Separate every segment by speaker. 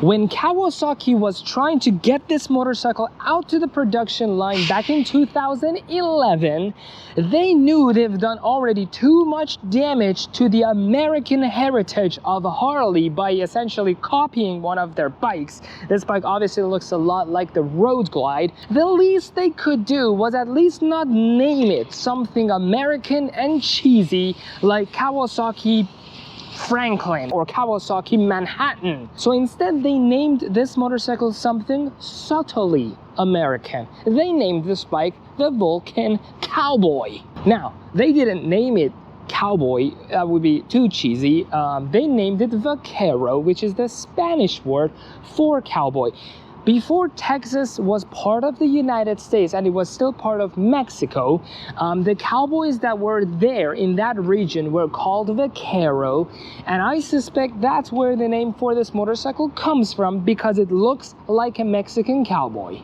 Speaker 1: When Kawasaki was trying to get this motorcycle out to the production line back in 2011, they knew they've done already too much damage to the American heritage of Harley by essentially copying one of their bikes. This bike obviously looks a lot like the Road Glide. The least they could do was at least not name it something American and cheesy like Kawasaki Franklin or Kawasaki Manhattan. So instead they named this motorcycle something subtly American. They named this bike the Vulcan Cowboy. Now, they didn't name it Cowboy, that would be too cheesy. They named it Vaquero, which is the Spanish word for cowboy. Before Texas was part of the United States and it was still part of Mexico, the cowboys that were there in that region were called Vaquero, and I suspect that's where the name for this motorcycle comes from, because it looks like a Mexican cowboy.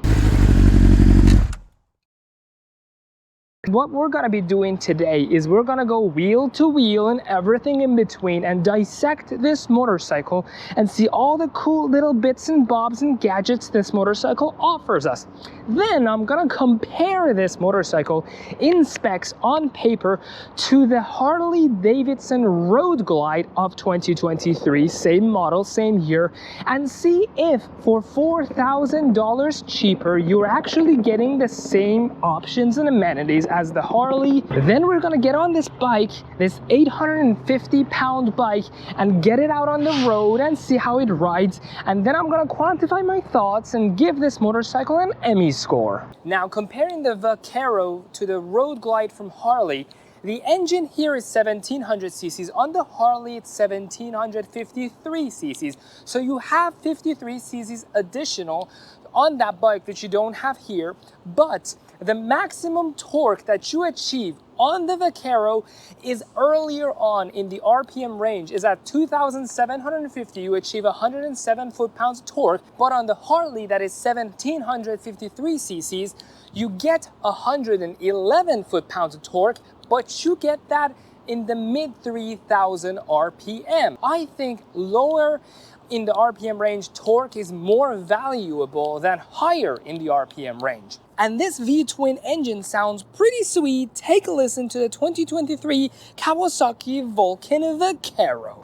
Speaker 1: What we're gonna be doing today is we're gonna go wheel to wheel and everything in between and dissect this motorcycle and see all the cool little bits and bobs and gadgets this motorcycle offers us. Then I'm gonna compare this motorcycle in specs on paper to the Harley Davidson Road Glide of 2023, same model, same year, and see if for $4,000 cheaper you're actually getting the same options and amenities as the Harley. Then we're gonna get on this bike, this 850-pound bike, and get it out on the road and see how it rides. And then I'm gonna quantify my thoughts and give this motorcycle an Emmy score. Now, comparing the Vaquero to the Road Glide from Harley, the engine here is 1700 cc's. On the Harley, it's 1753 cc's. So you have 53 cc's additional on that bike that you don't have here, but the maximum torque that you achieve on the Vaquero is earlier on in the RPM range, is at 2,750. You achieve 107 foot-pounds torque, but on the Harley that is 1,753 cc's, you get 111 foot-pounds of torque, but you get that in the mid 3,000 RPM. I think lower in the RPM range torque is more valuable than higher in the RPM range. And this V-twin engine sounds pretty sweet. Take a listen to the 2023 Kawasaki Vulcan Vaquero.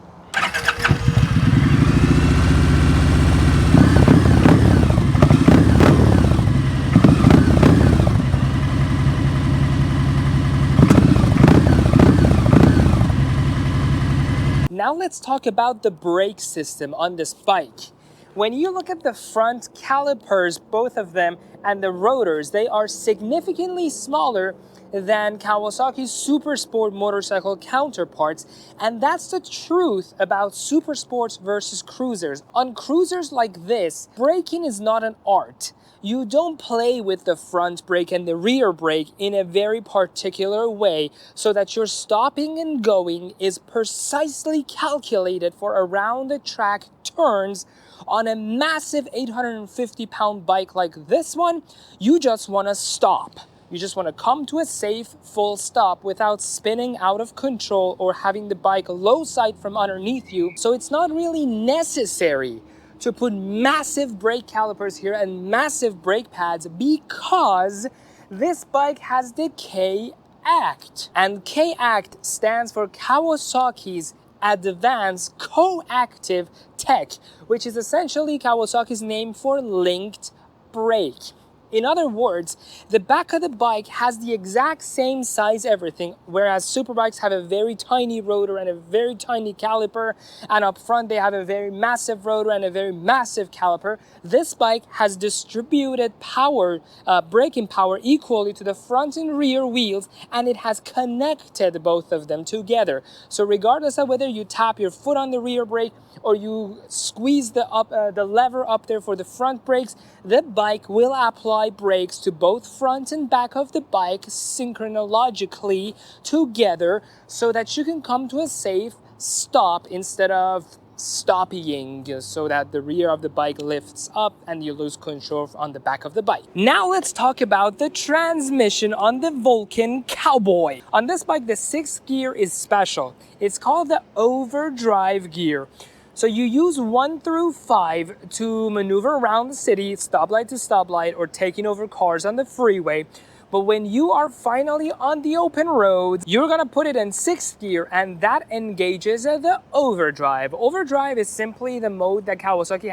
Speaker 1: Now let's talk about the brake system on this bike. When you look at the front calipers, both of them, and the rotors, they are significantly smaller than Kawasaki's super sport motorcycle counterparts, and that's the truth about super sports versus cruisers. On cruisers like this, braking is not an art. You don't play with the front brake and the rear brake in a very particular way so that your stopping and going is precisely calculated for around the track turns. On a massive 850-pound bike like this one, you just want to stop. You just want to come to a safe, full stop without spinning out of control or having the bike low side from underneath you. So it's not really necessary to put massive brake calipers here and massive brake pads, because this bike has the K-Act. And K-Act stands for Kawasaki's Advanced Coactive Tech, which is essentially Kawasaki's name for linked brake. In other words, the back of the bike has the exact same size everything, whereas superbikes have a very tiny rotor and a very tiny caliper, and up front they have a very massive rotor and a very massive caliper. This bike has distributed power, braking power equally to the front and rear wheels, and it has connected both of them together. So regardless of whether you tap your foot on the rear brake or you squeeze the lever up there for the front brakes, the bike will apply brakes to both front and back of the bike synchronologically together so that you can come to a safe stop instead of stopping, so that the rear of the bike lifts up and you lose control on the back of the bike. Now let's talk about the transmission on the Vulcan Cowboy. On this bike, the 6th gear is special. It's called the overdrive gear. So you use 1 through 5 to maneuver around the city, stoplight to stoplight, or taking over cars on the freeway. But when you are finally on the open road, you're gonna put it in 6th gear, and that engages the overdrive. Overdrive is simply the mode that Kawasaki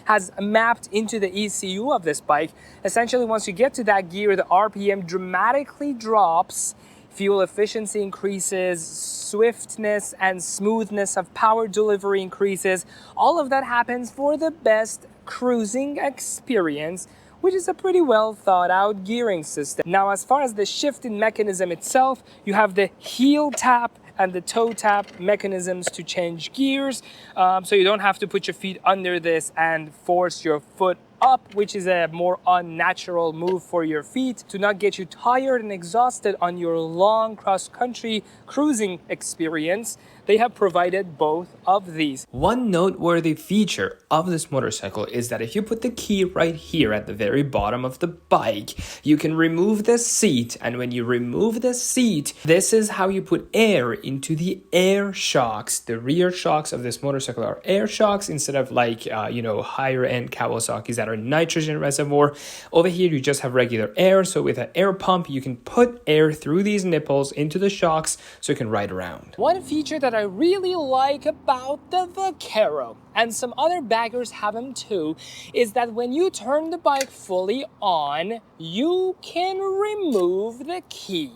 Speaker 1: has mapped into the ECU of this bike. Essentially, once you get to that gear, the RPM dramatically drops, fuel efficiency increases, swiftness and smoothness of power delivery increases. All of that happens for the best cruising experience, which is a pretty well thought out gearing system. Now, as far as the shifting mechanism itself, you have the heel tap and the toe tap mechanisms to change gears. So you don't have to put your feet under this and force your foot up, which is a more unnatural move for your feet to not get you tired and exhausted on your long cross-country cruising experience. They have provided both of these. One noteworthy feature of this motorcycle is that if you put the key right here at the very bottom of the bike, you can remove the seat, and when you remove the seat, this is how you put air into the air shocks. The rear shocks of this motorcycle are air shocks instead of higher end Kawasaki's that are nitrogen reservoir. Over here you just have regular air, so with an air pump you can put air through these nipples into the shocks so you can ride around. One feature that I really like about the Vaquero, and some other baggers have them too, is that when you turn the bike fully on, you can remove the key.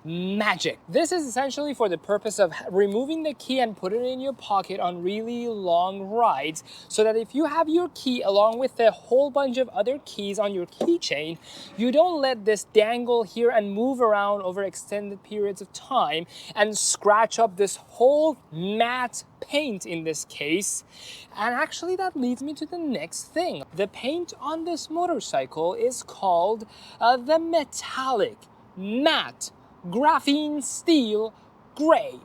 Speaker 1: Magic. This is essentially for the purpose of removing the key and put it in your pocket on really long rides, so that if you have your key along with a whole bunch of other keys on your keychain, you don't let this dangle here and move around over extended periods of time and scratch up this whole matte paint in this case. And actually that leads me to the next thing. The paint on this motorcycle is called the metallic matte graphene steel gray.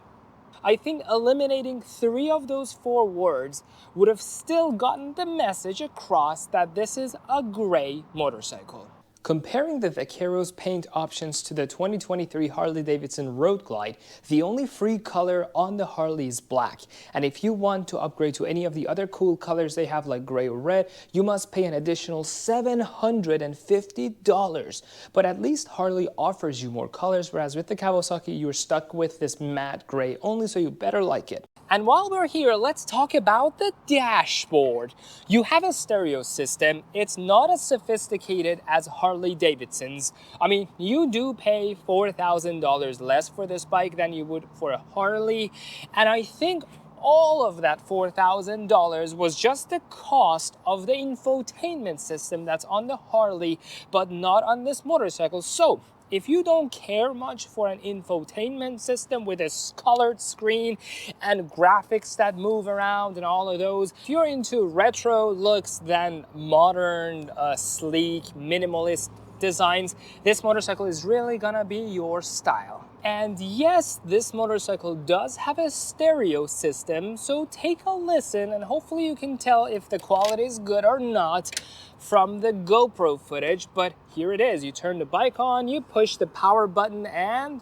Speaker 1: I think eliminating 3 of those 4 words would have still gotten the message across that this is a gray motorcycle. Comparing the Vaquero's paint options to the 2023 Harley-Davidson Road Glide, the only free color on the Harley is black. And if you want to upgrade to any of the other cool colors they have like gray or red, you must pay an additional $750. But at least Harley offers you more colors, whereas with the Kawasaki, you're stuck with this matte gray only, so you better like it. And while we're here, let's talk about the dashboard. You have a stereo system. It's not as sophisticated as Harley-Davidson's. I mean, you do pay $4,000 less for this bike than you would for a Harley. And I think all of that $4,000 was just the cost of the infotainment system that's on the Harley, but not on this motorcycle. So if you don't care much for an infotainment system with a colored screen and graphics that move around and all of those, if you're into retro looks than modern, sleek, minimalist designs, this motorcycle is really gonna be your style. And yes, this motorcycle does have a stereo system, so take a listen and hopefully you can tell if the quality is good or not from the GoPro footage. But here it is. You turn the bike on, you push the power button, and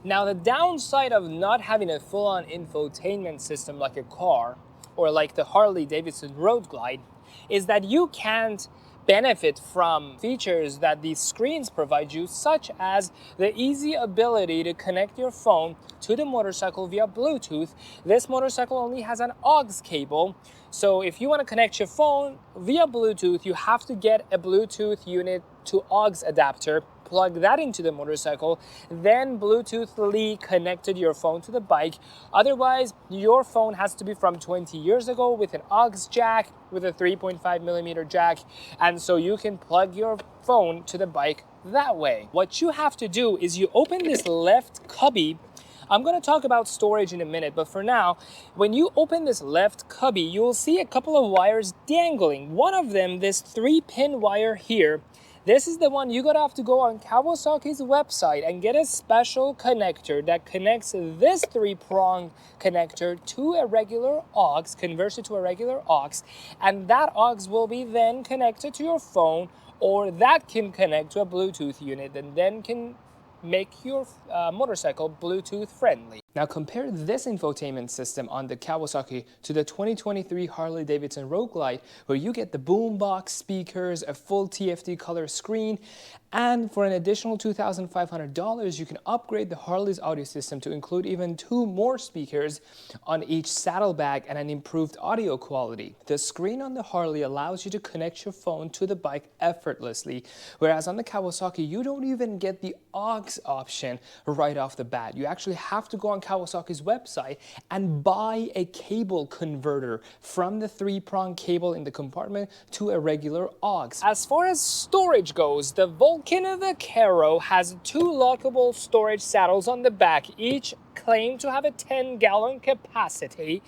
Speaker 1: now the downside of not having a full-on infotainment system like a car or like the Harley-Davidson Road Glide is that you can't benefit from features that these screens provide you, such as the easy ability to connect your phone to the motorcycle via Bluetooth. This motorcycle only has an aux cable, so if you want to connect your phone via Bluetooth, you have to get a Bluetooth unit to aux adapter, plug that into the motorcycle, then Bluetoothly connected your phone to the bike. Otherwise, your phone has to be from 20 years ago with an aux jack, with a 3.5mm jack, and so you can plug your phone to the bike that way. What you have to do is you open this left cubby. I'm going to talk about storage in a minute, but for now, when you open this left cubby, you will see a couple of wires dangling. One of them, this 3-pin wire here, this is the one you're gonna have to go on Kawasaki's website and get a special connector that connects this 3-prong connector to a regular aux, converts it to a regular aux, and that aux will be then connected to your phone, or that can connect to a Bluetooth unit and then can make your motorcycle Bluetooth friendly. Now compare this infotainment system on the Kawasaki to the 2023 Harley Davidson Road Glide, where you get the boombox speakers, a full TFT color screen, and for an additional $2,500, you can upgrade the Harley's audio system to include even 2 more speakers on each saddlebag and an improved audio quality. The screen on the Harley allows you to connect your phone to the bike effortlessly, whereas on the Kawasaki, you don't even get the aux option right off the bat. You actually have to go on Kawasaki's website and buy a cable converter from the 3-prong cable in the compartment to a regular aux. As far as storage goes, the Vulcan Vaquero has 2 lockable storage saddles on the back, each claim to have a 10-gallon capacity,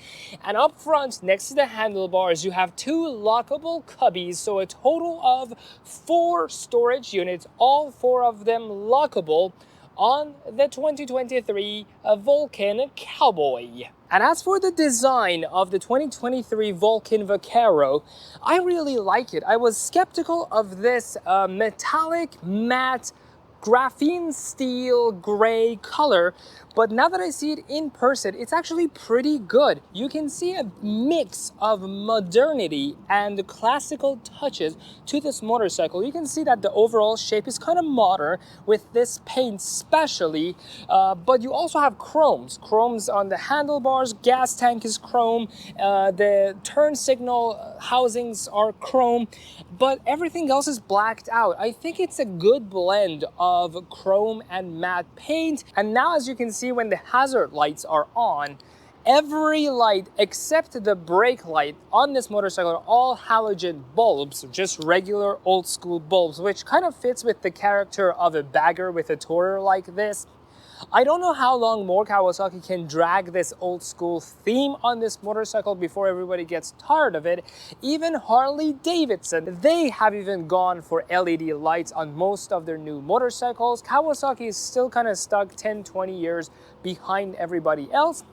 Speaker 1: and up front next to the handlebars you have 2 lockable cubbies, so a total of 4 storage units, all 4 of them lockable on the 2023 Vulcan Cowboy. And as for the design of the 2023 Vulcan Vaquero, I really like it. I was skeptical of this metallic matte graphene steel gray color, but now that I see it in person, it's actually pretty good. You can see a mix of modernity and classical touches to this motorcycle. You can see that the overall shape is kind of modern with this paint especially, but you also have chromes on the handlebars, gas tank is chrome, the turn signal housings are chrome, but everything else is blacked out. I think it's a good blend of chrome and matte paint. And now, as you can see, when the hazard lights are on, every light except the brake light on this motorcycle are all halogen bulbs, just regular old school bulbs, which kind of fits with the character of a bagger with a tourer like this. I don't know how long more Kawasaki can drag this old school theme on this motorcycle before everybody gets tired of it. Even Harley Davidson, they have even gone for LED lights on most of their new motorcycles. Kawasaki is still kind of stuck 10-20 years behind everybody else,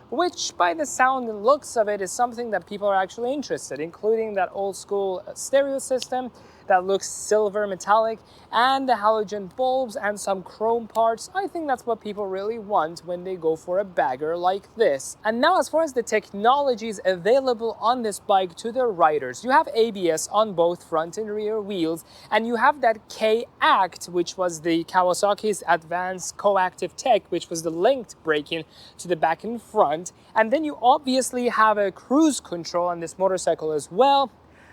Speaker 1: which by the sound and looks of it is something that people are actually interested in, including that old school stereo system that looks silver metallic, and the halogen bulbs and some chrome parts. I think that's what people really want when they go for a bagger like this. And now, as far as the technologies available on this bike to the riders, you have ABS on both front and rear wheels, and you have that K-Act, which was the Kawasaki's advanced coactive tech, which was the linked braking to the back and front. And then you obviously have a cruise control on this motorcycle as well.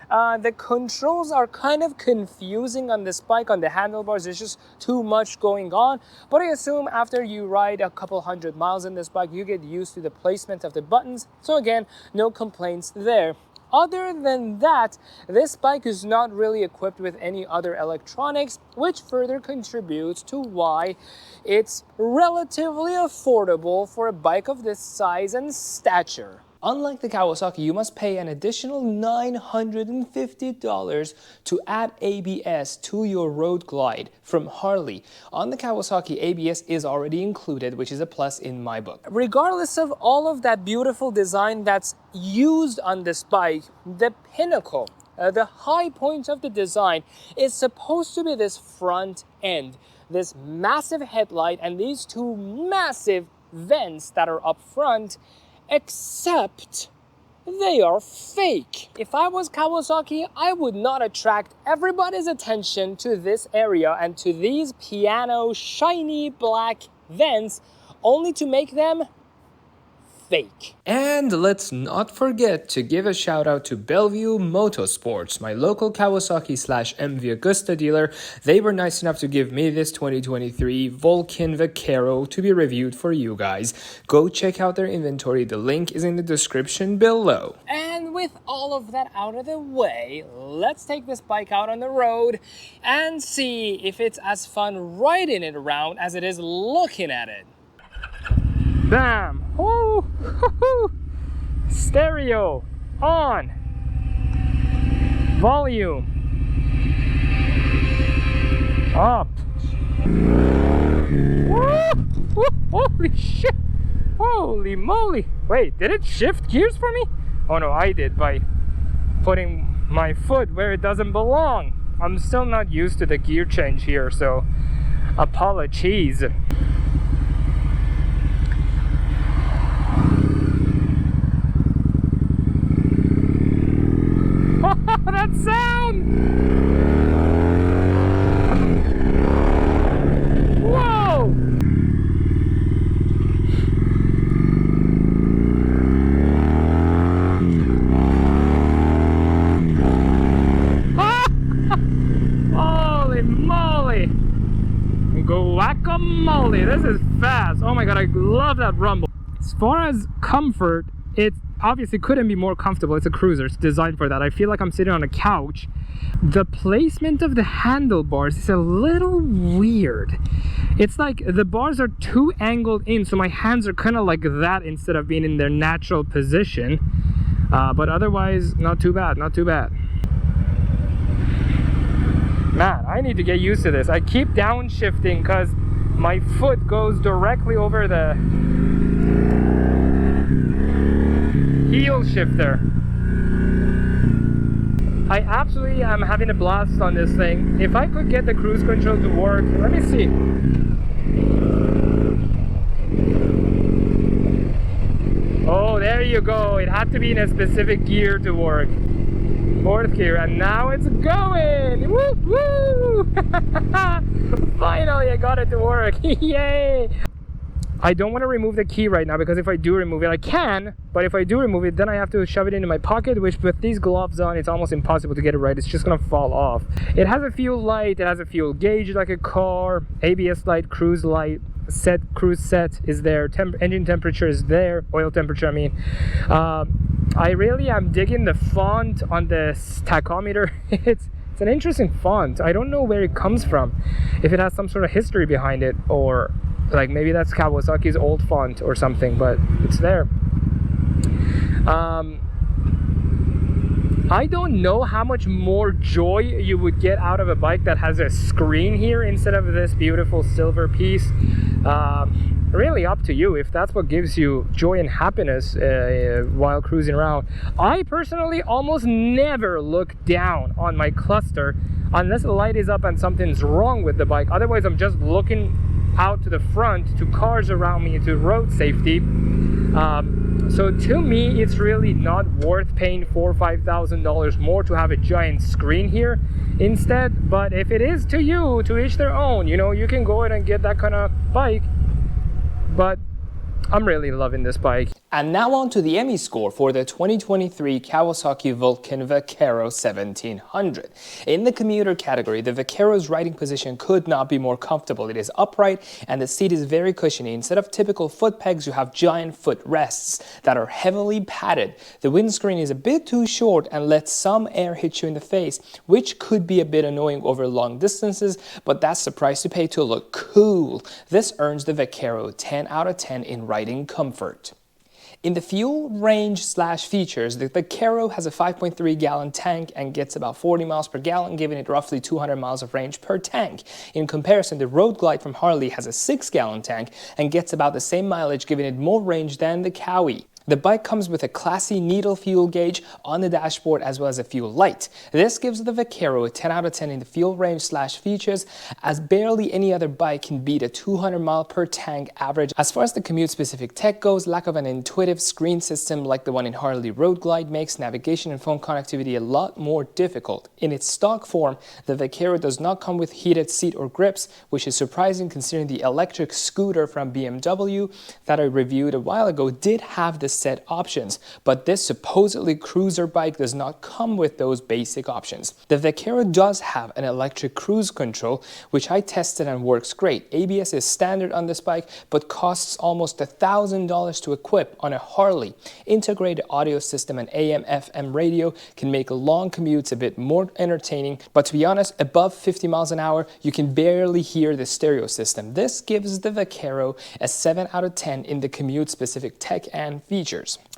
Speaker 1: The controls are kind of confusing on this bike. On the handlebars, there's just too much going on, but I assume after you ride a couple 100 miles in this bike, you get used to the placement of the buttons. So again, no complaints there. Other than that, this bike is not really equipped with any other electronics, which further contributes to why it's relatively affordable for a bike of this size and stature. Unlike the Kawasaki, you must pay an additional $950 to add ABS to your Road Glide from Harley. On the Kawasaki, ABS is already included, which is a plus in my book. Regardless of all of that beautiful design that's used on this bike, the pinnacle, the high point of the design is supposed to be this front end, this massive headlight and these 2 massive vents that are up front, except they are fake. If I was Kawasaki, I would not attract everybody's attention to this area and to these piano shiny black vents only to make them fake. And let's not forget to give a shout out to Bellevue Motorsports, my local Kawasaki/MV Agusta dealer. They were nice enough to give me this 2023 Vulcan Vaquero to be reviewed for you guys. Go check out their inventory. The link is in the description below. And with all of that out of the way, let's take this bike out on the road and see if it's as fun riding it around as it is looking at it. Bam! Oh, stereo on, volume up. Woo! Holy shit! Holy moly! Wait, did it shift gears for me? Oh no, I did by putting my foot where it doesn't belong. I'm still not used to the gear change here, so Apologies. That sound! Whoa! Holy moly! Guacamole! This is fast! Oh my god, I love that rumble. As far as comfort, it obviously couldn't be more comfortable. It's a cruiser, it's designed for that. I feel like I'm sitting on a couch. The placement of the handlebars is a little weird. It's like the bars are too angled in, so my hands are kind of like that instead of being in their natural position. But otherwise, not too bad, not too bad. Man, I need to get used to this. I keep downshifting because my foot goes directly over the heel shifter. I absolutely am having a blast on this thing. If I could get the cruise control to work, let me see. Oh, there you go. It had to be in a specific gear to work. Fourth gear, and now it's going! Woo woo! Finally, I got it to work. Yay! I don't want to remove the key right now because if I do remove it, I can, but if I do remove it, then I have to shove it into my pocket, which with these gloves on, it's almost impossible to get it right. It's just gonna fall off. It has a fuel light, it has a fuel gauge like a car, ABS light, cruise light, cruise set is there, engine temperature is there, oil temperature I mean. I really am digging the font on the tachometer. It's an interesting font. I don't know where it comes from, if it has some sort of history behind it, or like maybe that's Kawasaki's old font or something, but it's there. I don't know how much more joy you would get out of a bike that has a screen here instead of this beautiful silver piece. Really up to you if that's what gives you joy and happiness while cruising around. I personally almost never look down on my cluster unless the light is up and something's wrong with the bike. Otherwise, I'm just looking out to the front, to cars around me, to road safety. So to me, it's really not worth paying $4,000 or $5,000 more to have a giant screen here instead. But if it is to you, to each their own, you know, you can go ahead and get that kind of bike. But I'm really loving this bike.
Speaker 2: And now on to the Emmy score for the 2023 Kawasaki Vulcan Vaquero 1700. In the commuter category, the Vaquero's riding position could not be more comfortable. It is upright and the seat is very cushiony. Instead of typical foot pegs, you have giant foot rests that are heavily padded. The windscreen is a bit too short and lets some air hit you in the face, which could be a bit annoying over long distances, but that's the price to pay to look cool. This earns the Vaquero 10 out of 10 in riding comfort. In the fuel range / features, the Vaquero has a 5.3 gallon tank and gets about 40 miles per gallon, giving it roughly 200 miles of range per tank. In comparison, the Road Glide from Harley has a 6 gallon tank and gets about the same mileage, giving it more range than the Kawi. The bike comes with a classy needle fuel gauge on the dashboard as well as a fuel light. This gives the Vaquero a 10 out of 10 in the fuel range / features, as barely any other bike can beat a 200 mile per tank average. As far as the commute specific tech goes, lack of an intuitive screen system like the one in Harley Road Glide makes navigation and phone connectivity a lot more difficult. In its stock form, the Vaquero does not come with heated seat or grips, which is surprising considering the electric scooter from BMW that I reviewed a while ago did have the set options, but this supposedly cruiser bike does not come with those basic options. The Vaquero does have an electric cruise control, which I tested and works great. ABS is standard on this bike, but costs almost $1,000 to equip on a Harley. Integrated audio system and AM/FM radio can make long commutes a bit more entertaining, but to be honest, above 50 miles an hour, you can barely hear the stereo system. This gives the Vaquero a 7 out of 10 in the commute specific tech and features.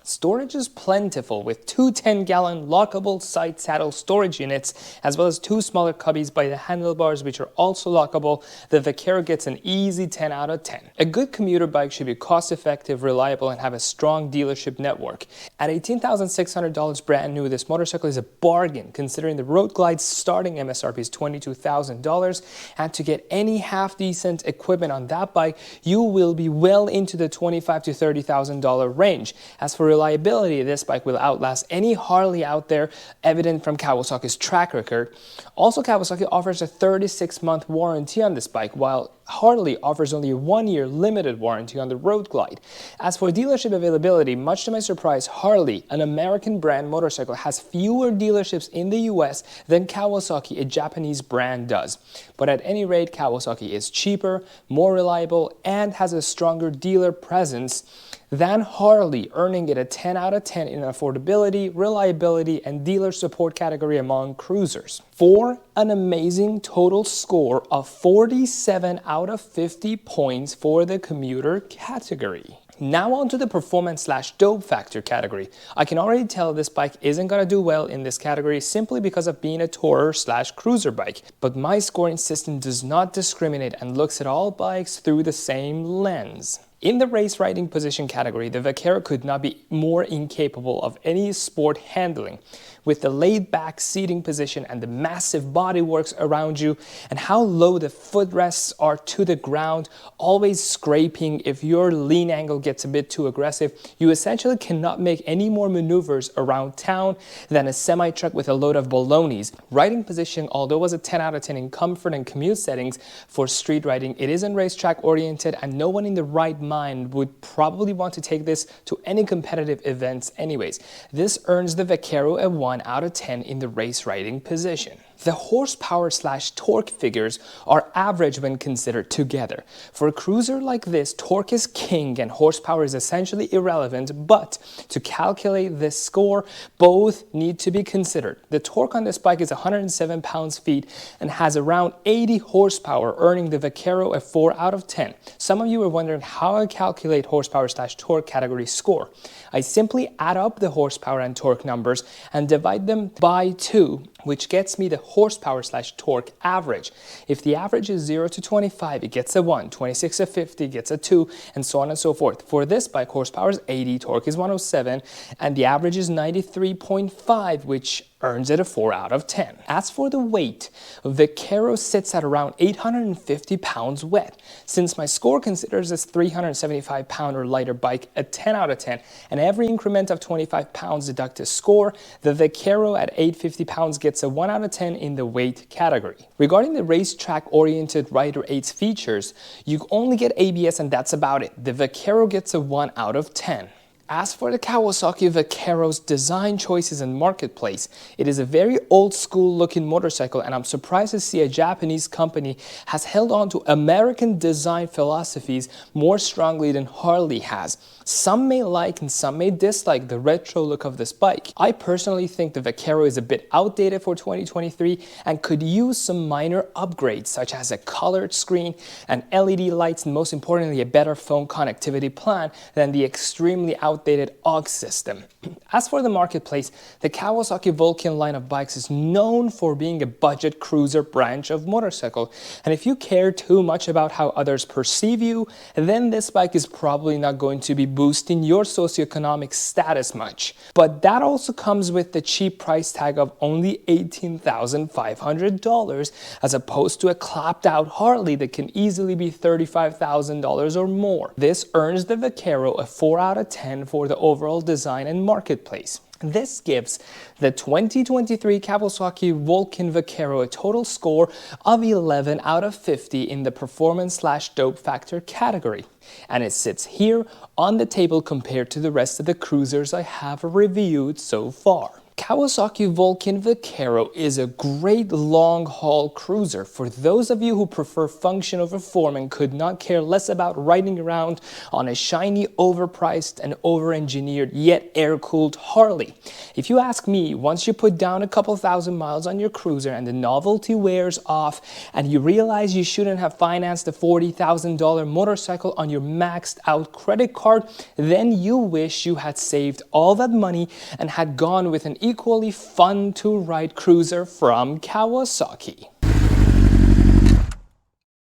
Speaker 2: Storage is plentiful with two 10-gallon lockable side saddle storage units, as well as two smaller cubbies by the handlebars which are also lockable. The Vaquero gets an easy 10 out of 10. A good commuter bike should be cost-effective, reliable, and have a strong dealership network. At $18,600 brand new, this motorcycle is a bargain considering the Road Glide's starting MSRP is $22,000, and to get any half-decent equipment on that bike, you will be well into the $25,000 to $30,000 range. As for reliability, this bike will outlast any Harley out there, evident from Kawasaki's track record. Also, Kawasaki offers a 36-month warranty on this bike, while Harley offers only a 1-year limited warranty on the Road Glide. As for dealership availability, much to my surprise, Harley, an American brand motorcycle, has fewer dealerships in the US than Kawasaki, a Japanese brand, does. But at any rate, Kawasaki is cheaper, more reliable, and has a stronger dealer presence than Harley, earning it a 10 out of 10 in affordability, reliability, and dealer support category among cruisers. For an amazing total score of 47 out of 50 points for the commuter category. Now on to the performance/dope factor category. I can already tell this bike isn't going to do well in this category simply because of being a tourer/cruiser bike. But my scoring system does not discriminate and looks at all bikes through the same lens. In the race riding position category, the Vaquero could not be more incapable of any sport handling. With the laid-back seating position and the massive bodyworks around you, and how low the footrests are to the ground, always scraping if your lean angle gets a bit too aggressive, you essentially cannot make any more maneuvers around town than a semi-truck with a load of balonies. Riding position, although was a 10 out of 10 in comfort and commute settings for street riding, it isn't racetrack oriented, and no one in the right mind would probably want to take this to any competitive events anyways. This earns the Vaquero a 1 out of 10 in the race riding position. The horsepower/torque figures are average when considered together. For a cruiser like this, torque is king and horsepower is essentially irrelevant, but to calculate this score, both need to be considered. The torque on this bike is 107 pounds-feet and has around 80 horsepower, earning the Vaquero a 4 out of 10. Some of you are wondering how I calculate horsepower/torque category score. I simply add up the horsepower and torque numbers and divide them by 2, which gets me the horsepower/torque average. If the average is 0 to 25, it gets a 1, 26 to 50 gets a 2, and so on and so forth. For this bike, horsepower is 80, torque is 107, and the average is 93.5, which earns it a 4 out of 10. As for the weight, Vaquero sits at around 850 pounds wet. Since my score considers this 375 pound or lighter bike a 10 out of 10, and every increment of 25 pounds deduct a score, the Vaquero at 850 pounds gets a 1 out of 10 in the weight category. Regarding the racetrack-oriented rider aids features, you only get ABS and that's about it. The Vaquero gets a 1 out of 10. As for the Kawasaki Vaquero's design choices and marketplace, it is a very old school looking motorcycle, and I'm surprised to see a Japanese company has held on to American design philosophies more strongly than Harley has. Some may like and some may dislike the retro look of this bike. I personally think the Vaquero is a bit outdated for 2023 and could use some minor upgrades such as a colored screen and LED lights, and most importantly a better phone connectivity plan than the extremely outdated aux system. As for the marketplace, the Kawasaki Vulcan line of bikes is known for being a budget cruiser branch of motorcycle, and if you care too much about how others perceive you, then this bike is probably not going to be boosting your socioeconomic status much. But that also comes with the cheap price tag of only $18,500 as opposed to a clapped out Harley that can easily be $35,000 or more. This earns the Vaquero a 4 out of 10 for the overall design and marketplace. This gives the 2023 Kawasaki Vulcan Vaquero a total score of 11 out of 50 in the performance/dope factor category. And it sits here on the table compared to the rest of the cruisers I have reviewed so far. Kawasaki Vulcan Vaquero is a great long-haul cruiser for those of you who prefer function over form and could not care less about riding around on a shiny, overpriced and over-engineered yet air-cooled Harley. If you ask me, once you put down a couple thousand miles on your cruiser and the novelty wears off and you realize you shouldn't have financed a $40,000 motorcycle on your maxed out credit card, then you wish you had saved all that money and had gone with an equally fun to ride cruiser from Kawasaki.